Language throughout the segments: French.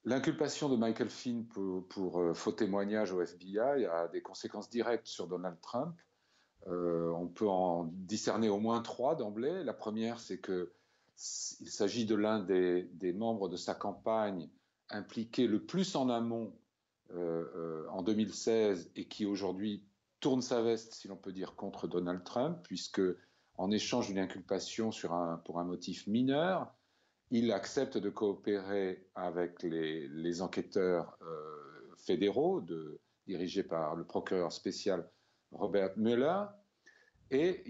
L'inculpation de Michael Flynn pour faux témoignage au FBI a des conséquences directes sur Donald Trump. On peut en discerner au moins trois d'emblée. La première, c'est qu'il s'agit de l'un des membres de sa campagne impliqué le plus en amont en 2016 et qui aujourd'hui tourne sa veste, si l'on peut dire, contre Donald Trump, puisque en échange d'une inculpation pour un motif mineur, il accepte de coopérer avec les enquêteurs fédéraux dirigés par le procureur spécial Robert Mueller. Et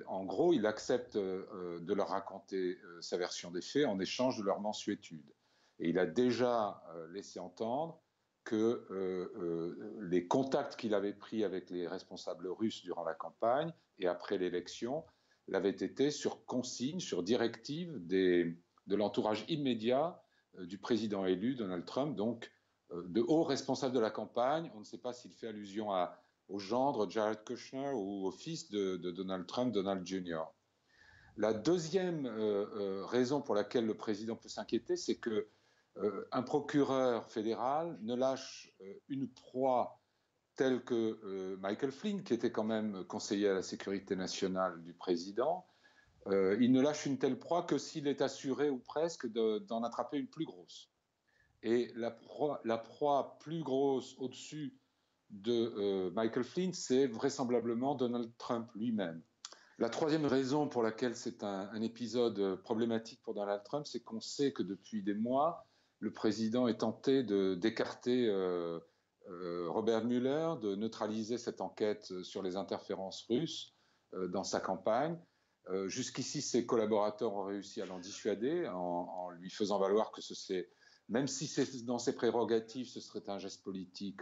en gros, il accepte de leur raconter sa version des faits en échange de leur mansuétude. Et il a déjà laissé entendre que les contacts qu'il avait pris avec les responsables russes durant la campagne et après l'élection l'avaient été sur consigne, sur directive de l'entourage immédiat du président élu, Donald Trump, donc de hauts responsables de la campagne. On ne sait pas s'il fait allusion au gendre Jared Kushner ou au fils de Donald Trump, Donald Jr. La deuxième raison pour laquelle le président peut s'inquiéter, c'est que un procureur fédéral ne lâche une proie telle que Michael Flynn, qui était quand même conseiller à la sécurité nationale du président. Il ne lâche une telle proie que s'il est assuré ou presque d'en attraper une plus grosse. Et la proie plus grosse au-dessus de Michael Flynn, c'est vraisemblablement Donald Trump lui-même. La troisième raison pour laquelle c'est un épisode problématique pour Donald Trump, c'est qu'on sait que depuis des mois, le président est tenté d'écarter Robert Mueller, de neutraliser cette enquête sur les interférences russes dans sa campagne. Jusqu'ici, ses collaborateurs ont réussi à l'en dissuader en lui faisant valoir que même si c'est dans ses prérogatives, ce serait un geste politique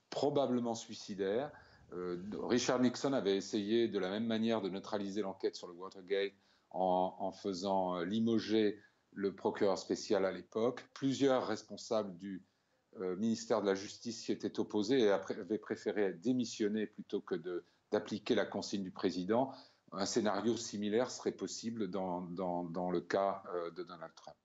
probablement suicidaire. Richard Nixon avait essayé de la même manière de neutraliser l'enquête sur le Watergate en faisant limoger le procureur spécial à l'époque. Plusieurs responsables du ministère de la Justice s'y étaient opposés et avaient préféré démissionner plutôt que d'appliquer la consigne du président. Un scénario similaire serait possible dans le cas de Donald Trump.